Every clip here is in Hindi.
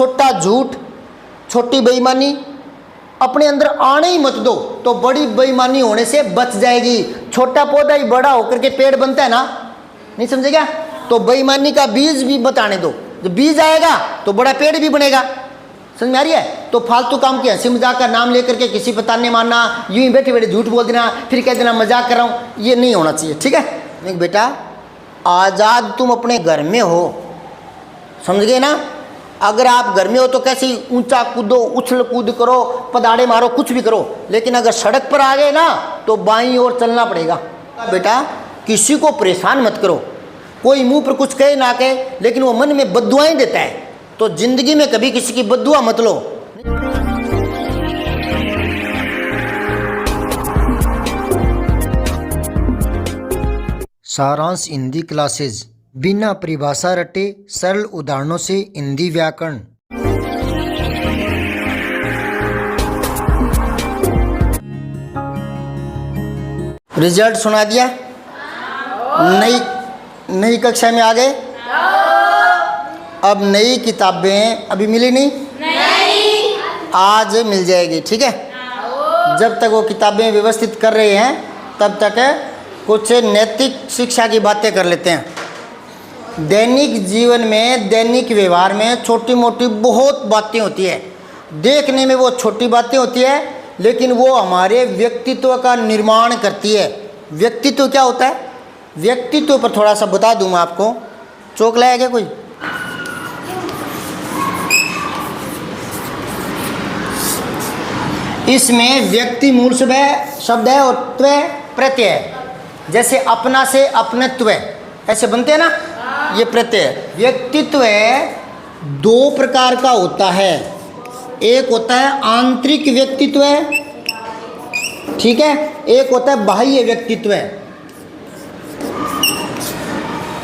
छोटा झूठ, छोटी बेईमानी अपने अंदर आने ही मत दो, तो बड़ी बेईमानी होने से बच जाएगी। छोटा पौधा ही बड़ा होकर के पेड़ बनता है ना, नहीं समझे क्या? तो बेईमानी का बीज भी मत आने दो, जब बीज आएगा तो बड़ा पेड़ भी बनेगा। समझ में आ रही है? तो फालतू काम की हंसी मजाक का नाम लेकर के किसी पर ताने मारना, यूं ही बैठे बैठे झूठ बोल देना, फिर कह देना मजाक कर रहा हूँ, ये नहीं होना चाहिए। ठीक है बेटा, आज़ाद तुम अपने घर में हो, समझ गए ना? अगर आप घर में हो तो कैसे ऊंचा कूदो, उछल कूद करो, पदाड़े मारो, कुछ भी करो, लेकिन अगर सड़क पर आ गए ना तो बाईं ओर चलना पड़ेगा। बेटा किसी को परेशान मत करो, कोई मुंह पर कुछ कहे ना कहे, लेकिन वो मन में बद्दुआएं देता है, तो जिंदगी में कभी किसी की बद्दुआ मत लो। सारांश हिंदी क्लासेज, बिना परिभाषा रटे सरल उदाहरणों से हिंदी व्याकरण। रिजल्ट सुना दिया? नई कक्षा में आ गए? अब नई किताबें अभी मिली नहीं? आज मिल जाएगी। ठीक है, जब तक वो किताबें व्यवस्थित कर रहे हैं तब तक कुछ नैतिक शिक्षा की बातें कर लेते हैं। दैनिक जीवन में, दैनिक व्यवहार में छोटी मोटी बहुत बातें होती है, देखने में वो छोटी बातें होती है, लेकिन वो हमारे व्यक्तित्व का निर्माण करती है। व्यक्तित्व क्या होता है? व्यक्तित्व पर थोड़ा सा बता दूँ मैं आपको। चौक लाया क्या कोई? इसमें व्यक्ति मूल शब्द है और त्व प्रत्यय, जैसे अपना से अपनत्व ऐसे बनते हैं ना, ये प्रत्यय। व्यक्तित्व दो प्रकार का होता है, एक होता है आंतरिक व्यक्तित्व, ठीक है, एक होता है बाह्य व्यक्तित्व।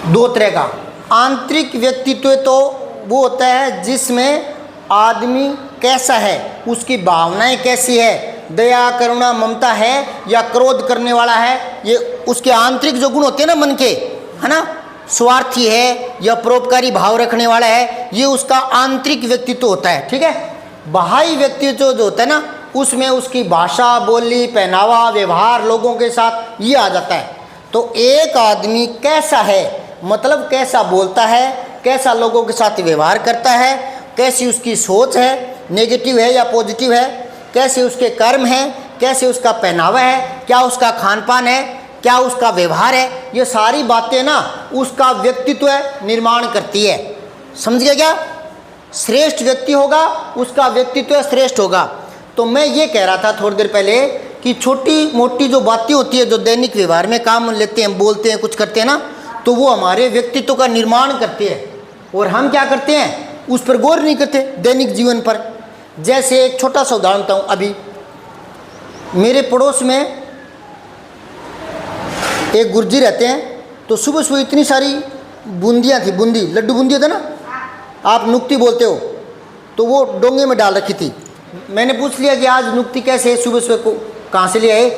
दो तरह का। आंतरिक व्यक्तित्व तो वो होता है जिसमें आदमी कैसा है, उसकी भावनाएं कैसी है, दया करुणा ममता है या क्रोध करने वाला है, ये उसके आंतरिक जो गुण होते हैं ना मन के, है ना, स्वार्थी है या परोपकारी भाव रखने वाला है, ये उसका आंतरिक व्यक्तित्व होता है। ठीक है। बाह्य व्यक्तित्व जो होता है ना, उसमें उसकी भाषा, बोली, पहनावा, व्यवहार लोगों के साथ ये आ जाता है। तो एक आदमी कैसा है, मतलब कैसा बोलता है, कैसा लोगों के साथ व्यवहार करता है, कैसी उसकी सोच है, नेगेटिव है या पॉजिटिव है, कैसे उसके कर्म हैं, कैसे उसका पहनावा है, क्या उसका खान पान है, क्या उसका व्यवहार है, ये सारी बातें ना उसका व्यक्तित्व निर्माण करती है। समझ गया क्या? श्रेष्ठ व्यक्ति होगा उसका व्यक्तित्व श्रेष्ठ होगा। तो मैं ये कह रहा था थोड़ी देर पहले कि छोटी मोटी जो बातें होती है, जो दैनिक व्यवहार में काम लेते हैं, बोलते हैं, कुछ करते हैं ना, तो वो हमारे व्यक्तित्व का निर्माण करते हैं और हम क्या करते हैं उस पर गौर नहीं करते दैनिक जीवन पर। जैसे एक छोटा सा उदाहरण बताऊँ, अभी मेरे पड़ोस में एक गुरुजी रहते हैं, तो सुबह सुबह इतनी सारी बूंदियाँ थी, बूंदी लड्डू बूंदी होता ना, आप नुक्ती बोलते हो, तो वो डोंगे में डाल रखी थी। मैंने पूछ लिया कि आज नुक्ती कैसे है, सुबह सुबह को कहाँ से ले आए?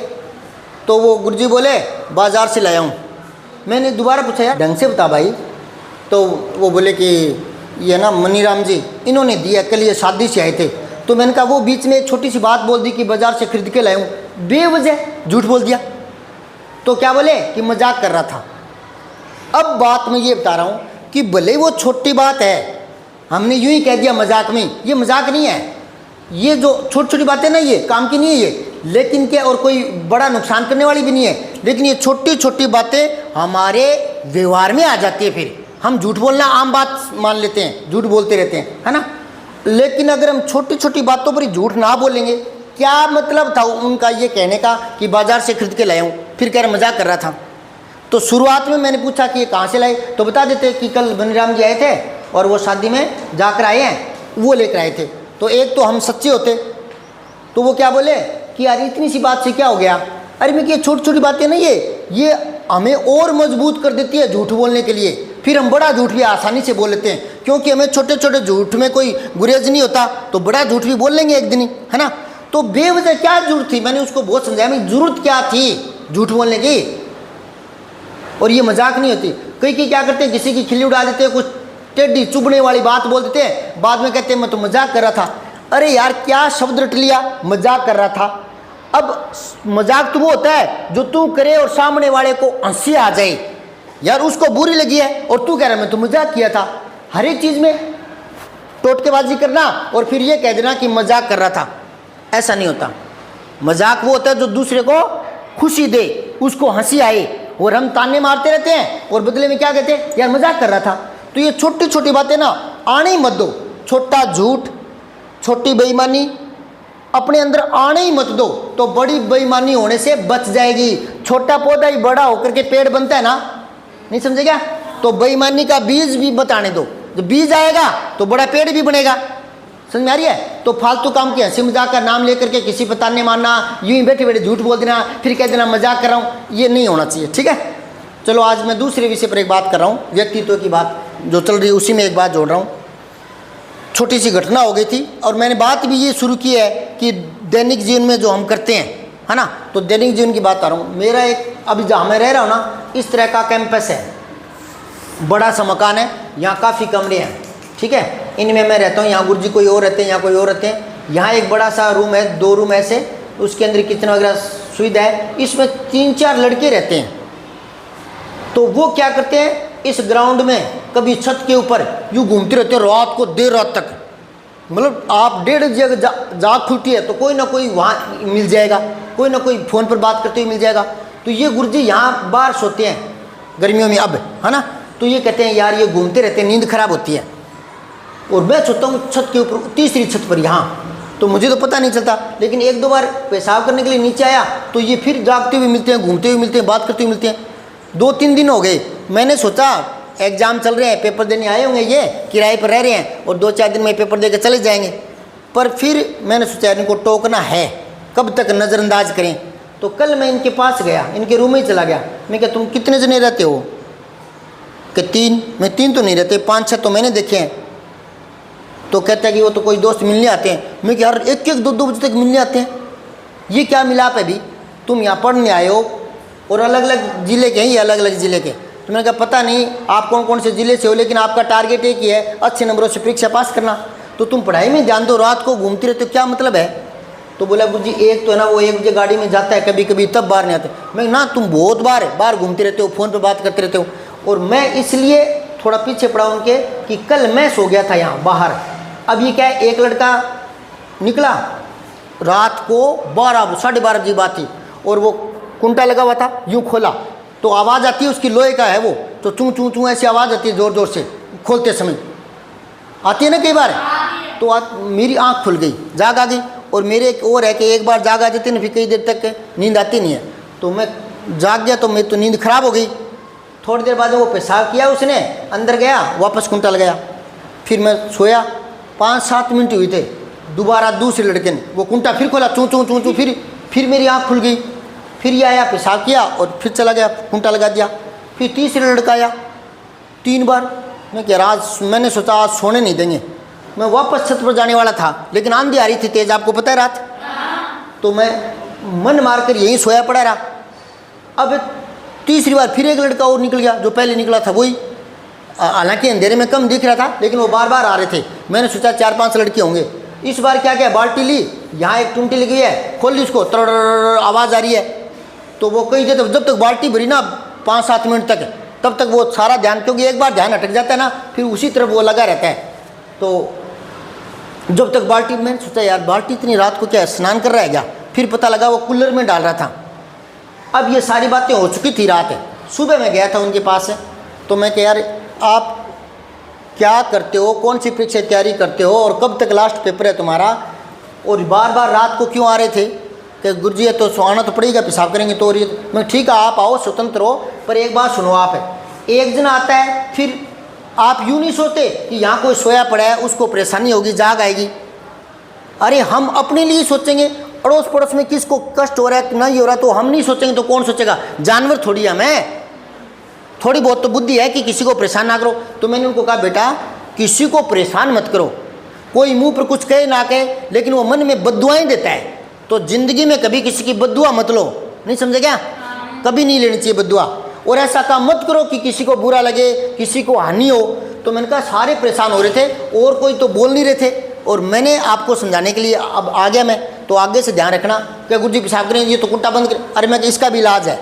तो वो गुरुजी बोले बाज़ार से लाया हूँ। मैंने दोबारा पूछा यार ढंग से बता भाई, तो वो बोले कि ये ना मनीराम जी इन्होंने दिया, कल ये शादी से आए थे। तो मैंने कहा, वो बीच में एक छोटी सी बात बोल दी कि बाज़ार से खरीद के लाया हूँ, बेवजह झूठ बोल दिया। तो क्या बोले कि मजाक कर रहा था। अब बात मैं ये बता रहा हूँ कि भले वो छोटी बात है, हमने यूं ही कह दिया मजाक में, ये मजाक नहीं है, ये जो छोटी छोटी बातें ना ये काम की नहीं है ये, लेकिन क्या और कोई बड़ा नुकसान करने वाली भी नहीं है, लेकिन ये छोटी छोटी बातें हमारे व्यवहार में आ जाती है। फिर हम झूठ बोलना आम बात मान लेते हैं, झूठ बोलते रहते हैं, है ना। लेकिन अगर हम छोटी छोटी बातों पर झूठ ना बोलेंगे, क्या मतलब था उनका ये कहने का कि बाजार से खरीद के लाया हूँ, फिर कह रहे मजाक कर रहा था। तो शुरुआत में मैंने पूछा कि ये कहाँ से लाए, तो बता देते कि कल बनीराम जी आए थे और वो शादी में जाकर आए हैं, वो लेकर आए थे। तो एक तो हम सच्चे होते, तो वो क्या बोले कि यार इतनी सी बात से क्या हो गया। अरे मैं कि ये छोटी छोटी बातें नहीं है, ये हमें और मजबूत कर देती है झूठ बोलने के लिए। फिर हम बड़ा झूठ भी आसानी से बोल लेते हैं, क्योंकि हमें छोटे छोटे झूठ में कोई गुरेज नहीं होता, तो बड़ा झूठ भी बोल लेंगे एक दिन ही, है ना। तो बेवजह क्या जरूरत थी, मैंने उसको बहुत समझाया, मैं जरूरत क्या थी झूठ बोलने की। और ये मजाक नहीं होती। कई क्या करते हैं, किसी की खिल्ली उड़ा देते हैं, कुछ टेढ़ी चुभने वाली बात बोल देते हैं, बाद में कहते हैं मैं तो मजाक कर रहा था। अरे यार क्या शब्द रट लिया, मजाक कर रहा था। अब मजाक तो वो होता है जो तू करे और सामने वाले को हंसी आ जाए, यार उसको बुरी लगी है और तू कह रहा मैं तो मजाक किया था। हर एक चीज में टोटकेबाजी करना और फिर ये कह देना कि मजाक कर रहा था, ऐसा नहीं होता। मजाक वो होता है जो दूसरे को खुशी दे, उसको हंसी आए, और हम ताने मारते रहते हैं और बदले में क्या कहते हैं, यार मजाक कर रहा था। तो ये छोटी छोटी बातें ना आने ही मत दो, छोटा झूठ, छोटी बेईमानी अपने अंदर आने ही मत दो, तो बड़ी बेईमानी होने से बच जाएगी। छोटा पौधा ही बड़ा होकर के पेड़ बनता है ना, नहीं समझे क्या? तो बेईमानी का बीज भी मत आने दो, जब बीज आएगा तो बड़ा पेड़ भी बनेगा। समझ में आ रही है? तो फालतू काम की हंसी मजाक का नाम लेकर के किसी पर ताने मारना, यूं ही बैठे बैठे झूठ बोल देना, फिर कह देना मजाक कर रहा हूँ, ये नहीं होना चाहिए। ठीक है, चलो आज मैं दूसरे विषय पर एक बात कर रहा हूँ, व्यक्तित्व की बात जो चल रही है उसी में एक बात जोड़ रहा हूँ। छोटी सी घटना हो गई थी और मैंने बात भी ये शुरू की है कि दैनिक जीवन में जो हम करते हैं, है ना, तो दैनिक जीवन की बात कर रहा हूँ। मेरा एक अभी जहाँ मैं रह रहा हूँ ना, इस तरह का कैंपस है, बड़ा सा मकान है, यहाँ काफ़ी कमरे हैं। ठीक है, इनमें मैं रहता हूँ, यहाँ गुरुजी कोई और रहते हैं, यहाँ कोई और रहते हैं। यहाँ एक बड़ा सा रूम है, 2 रूम ऐसे, उसके अंदर किचन वगैरह सुविधा है। इसमें 3-4 लड़के रहते हैं। तो वो क्या करते हैं, इस ग्राउंड में कभी छत के ऊपर यूँ घूमते रहते हैं रात को, देर रात तक। मतलब आप 1:30 बजे जाग खुलती है तो कोई ना कोई वहाँ मिल जाएगा, कोई ना कोई फ़ोन पर बात करते हुए मिल जाएगा। तो ये गुरुजी यहाँ बाहर सोते हैं गर्मियों में, अब है ना, तो ये कहते हैं यार ये घूमते रहते हैं, नींद खराब होती है। और मैं सोता हूँ छत के ऊपर, तीसरी छत पर यहाँ, तो मुझे तो पता नहीं चलता। लेकिन 1-2 बार पेशाब करने के लिए नीचे आया तो ये फिर जागते हुए मिलते हैं, घूमते हुए मिलते हैं, बात करते हुए मिलते हैं। 2-3 दिन हो गए, मैंने सोचा एग्ज़ाम चल रहे हैं, पेपर देने आए होंगे, ये किराए पर रह रहे हैं और 2-4 दिन में पेपर दे के चले जाएंगे। पर फिर मैंने सोचा इनको टोकना है, कब तक नज़रअंदाज करें। तो कल मैं इनके पास गया, इनके रूम में ही चला गया। मैं क्या तुम कितने जने रहते हो? कि 3। मैं 3 तो नहीं रहते, 5-6 तो मैंने देखे हैं। तो कहता है कि वो तो कोई दोस्त मिलने आते हैं। मैं क्या यार 1-1, 2-2 बजे तक मिलने आते हैं, ये क्या मिलाप है? भी तुम यहाँ पढ़ने आए हो और अलग अलग ज़िले के हैं, ये अलग अलग ज़िले के। तो मैंने कहा पता नहीं आप कौन कौन से ज़िले से हो, लेकिन आपका टारगेट एक ही है, अच्छे नंबरों से परीक्षा पास करना। तो तुम पढ़ाई में ध्यान दो, रात को घूमते रहते हो, क्या मतलब है? तो बोला गुरुजी एक तो है ना वो 1 बजे गाड़ी में जाता है कभी कभी, तब बाहर नहीं आते। मैं ना तुम बहुत बार घूमते रहते हो, फ़ोन पर बात करते रहते हो। और मैं इसलिए थोड़ा पीछे पड़ा उनके कि कल मैं सो गया था यहाँ बाहर। अब ये क्या है, एक लड़का निकला रात को 12-12:30 बजे बात थी, और वो कुंटा लगा हुआ था, यूँ खोला तो आवाज़ आती है, उसकी लोहे का है वो, तो चूँ चूँ चूँ ऐसी आवाज़ आती है ज़ोर ज़ोर से, खोलते समय आती है ना कई बार। तो मेरी आँख खुल गई, जाग आ गई। और मेरे एक और है कि एक बार जाग आ जाती ना, फिर कई देर तक नींद आती नहीं है। तो मैं जाग गया तो मैं तो नींद खराब हो गई। थोड़ी देर बाद वो पेशाब किया उसने, अंदर गया, वापस कुंटा लगाया, फिर मैं सोया। 5-7 मिनट हुए थे, दोबारा दूसरे लड़के ने वो कुंटा फिर खोला, चूँ चूँ चूँ चूँ, फिर मेरी आँख खुल गई। फिर ये आया, पेशाब किया और फिर चला गया, कुंटा लगा दिया। फिर तीसरा लड़का आया, 3 बार। मैं क्या आज मैंने सोचा आज सोने नहीं देंगे, मैं वापस छत पर जाने वाला था, लेकिन आंधी आ रही थी तेज, आपको पता है रात। तो मैं मन मार कर यहीं सोया पड़ा रहा। अब तीसरी बार फिर एक लड़का और निकल गया, जो पहले निकला था वही। हालांकि अंधेरे में कम दिख रहा था, लेकिन वो बार बार आ रहे थे। मैंने सोचा 4-5 लड़के होंगे। इस बार क्या किया, बाल्टी ली, यहाँ एक टूंटी लगी है, खोल ली उसको, तर आवाज़ आ रही है। तो वो कई देर जब तक बाल्टी भरी ना 5-7 मिनट तक, तब तक वो सारा ध्यान, क्योंकि एक बार ध्यान अटक जाता है ना, फिर उसी तरफ वो लगा रहता है। तो जब तक बाल्टी, मैंने सोचा यार बाल्टी इतनी रात को क्या स्नान कर रहा है क्या? फिर पता लगा वो कूलर में डाल रहा था। अब ये सारी बातें हो चुकी थी रात है। सुबह मैं गया था उनके पास, तो मैं कह यार आप क्या करते हो, कौन सी परीक्षा तैयारी करते हो और कब तक लास्ट पेपर है तुम्हारा, और बार बार रात को क्यों आ रहे थे? कि गुरुजी है तो सोना तो पड़ेगा, पेशाब करेंगे तो। और ये मैं ठीक है आप आओ, स्वतंत्र हो, पर एक बात सुनो, आप एक जन आता है, फिर आप यूँ नहीं सोचते कि यहाँ कोई सोया पड़ा है, उसको परेशानी होगी, जाग आएगी। अरे हम अपने लिए सोचेंगे, अड़ोस पड़ोस में किसको कष्ट हो रहा है नहीं हो रहा, तो हम नहीं सोचेंगे तो कौन सोचेगा? जानवर थोड़ी है मैं, थोड़ी बहुत तो बुद्धि है कि किसी को परेशान ना करो। तो मैंने उनको कहा बेटा किसी को परेशान मत करो, कोई मुंह पर कुछ कहे ना कहे, लेकिन वो मन में बद्दुआएं देता है, तो ज़िंदगी में कभी किसी की बद्दुआ मत लो। नहीं समझे क्या? कभी नहीं लेनी चाहिए बद्दुआ। और ऐसा काम मत करो कि किसी को बुरा लगे, किसी को हानि हो। तो मैंने कहा सारे परेशान हो रहे थे और कोई तो बोल नहीं रहे थे, और मैंने आपको समझाने के लिए अब आ गया मैं, तो आगे से ध्यान रखना कि गुरुजी पेशाब करें ये तो कुंटा बंद करें। अरे मैं इसका भी इलाज है,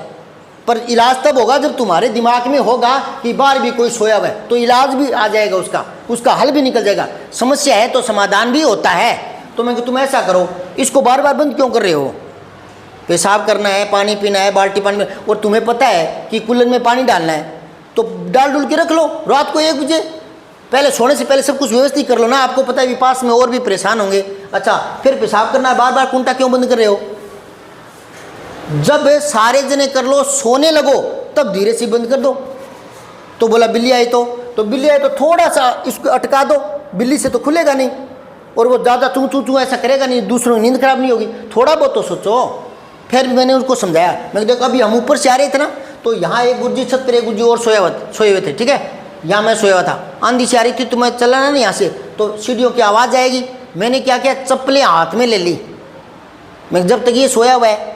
पर इलाज तब होगा जब तुम्हारे दिमाग में होगा कि बाहर भी कोई सोया हुआ है, तो इलाज भी आ जाएगा, उसका हल भी निकल जाएगा। समस्या है तो समाधान भी होता है। तो मैं तुम ऐसा करो, इसको बार बार बंद क्यों कर रहे हो? पेशाब करना है, पानी पीना है, बाल्टी पानी में, और तुम्हें पता है कि कुल्हड़ में पानी डालना है, तो डाल डुल के रख लो। रात को 1 बजे पहले सोने से पहले सब कुछ व्यवस्थित कर लो ना। आपको पता है पास में और भी परेशान होंगे। अच्छा, फिर पेशाब करना है, बार बार कुंटा क्यों बंद कर रहे हो? जब सारे जने कर लो, सोने लगो, तब धीरे से बंद कर दो। तो बोला बिल्ली आई तो बिल्ली आई तो थोड़ा सा इसको अटका दो, बिल्ली से तो खुलेगा नहीं, और वो ज़्यादा चू चू चू ऐसा करेगा नहीं, दूसरों की नींद खराब नहीं होगी। थोड़ा बहुत तो सोचो। फिर मैंने उनको समझाया, मैं देखो अभी हम ऊपर से आ रहे थे ना, तो यहाँ एक गुरुजी छत पर, एक गुरुजी और सोए हुए थे, ठीक है। यहाँ मैं सोया हुआ था, आंधी से आ रही थी, तो मैं चला ना यहाँ से, तो सीढ़ियों की आवाज़ आएगी। मैंने क्या किया, चप्पलें हाथ में ले ली। मैं जब तक ये सोया हुआ है,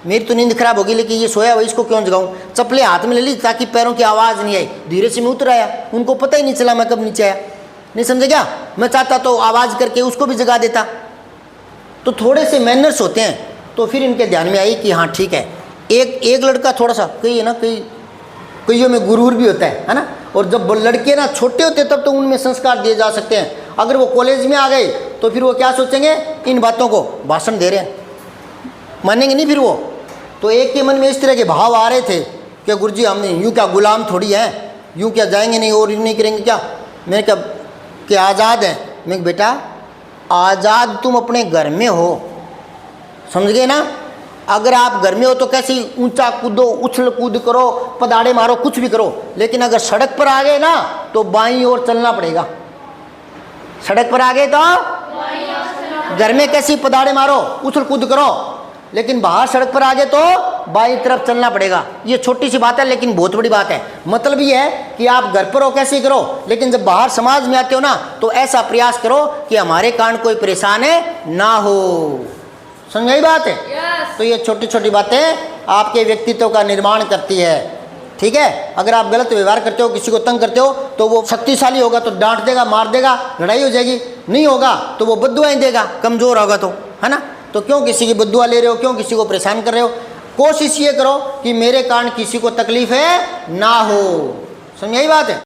मेरी तो नींद खराब होगी, लेकिन ये सोया हुआ है, इसको क्यों जगाऊं? चप्पलें हाथ में ले ली ताकि पैरों की आवाज़ नहीं आई। धीरे से मैं उतर आया, उनको पता ही नहीं चला मैं कब नीचे आया। नहीं समझे क्या? मैं चाहता तो आवाज़ करके उसको भी जगा देता। तो थोड़े से मैनर्स होते हैं। तो फिर इनके ध्यान में आई कि हाँ ठीक है, एक लड़का थोड़ा सा कई है ना, कईयों में गुरूर भी होता है ना। और जब लड़के ना छोटे होते तब तो उनमें संस्कार दिए जा सकते हैं। अगर वो कॉलेज में आ गए तो फिर वो क्या सोचेंगे, इन बातों को भाषण दे रहे हैं, मानेंगे नहीं फिर वो। तो एक के मन में इस तरह के भाव आ रहे थे कि गुरुजी हम यूँ क्या गुलाम थोड़ी हैं, यूँ क्या जाएंगे नहीं और यूँ नहीं करेंगे क्या। मैंने कहा कि आज़ाद हैं। मैं कहा बेटा आज़ाद तुम अपने घर में हो, समझ गए ना। अगर आप घर में हो तो कैसे ऊंचा कूदो, उछल कूद करो, पदाड़े मारो, कुछ भी करो, लेकिन अगर सड़क पर आ गए ना तो बाईं ओर चलना पड़ेगा। सड़क पर आ गए तो घर में कैसी पदाड़े मारो, उछल कूद करो, लेकिन बाहर सड़क पर आ गए तो बाईं तरफ चलना पड़ेगा। ये छोटी सी बात है लेकिन बहुत बड़ी बात है। मतलब ये है कि आप घर पर हो कैसे करो, लेकिन जब बाहर समाज में आते हो ना तो ऐसा प्रयास करो कि हमारे कारण कोई परेशान ना हो। समझ गई बात है? yes. तो ये छोटी छोटी बातें आपके व्यक्तित्व का निर्माण करती है, ठीक है। अगर आप गलत व्यवहार करते हो, किसी को तंग करते हो, तो वो शक्तिशाली होगा तो डांट देगा, मार देगा, लड़ाई हो जाएगी। नहीं होगा तो वो बद्दुआएं देगा, कमजोर होगा तो, है ना। तो क्यों किसी की बद्दुआ ले रहे हो, क्यों किसी को परेशान कर रहे हो? कोशिश ये करो कि मेरे कारण किसी को तकलीफ है ना हो। समझ आई बात है?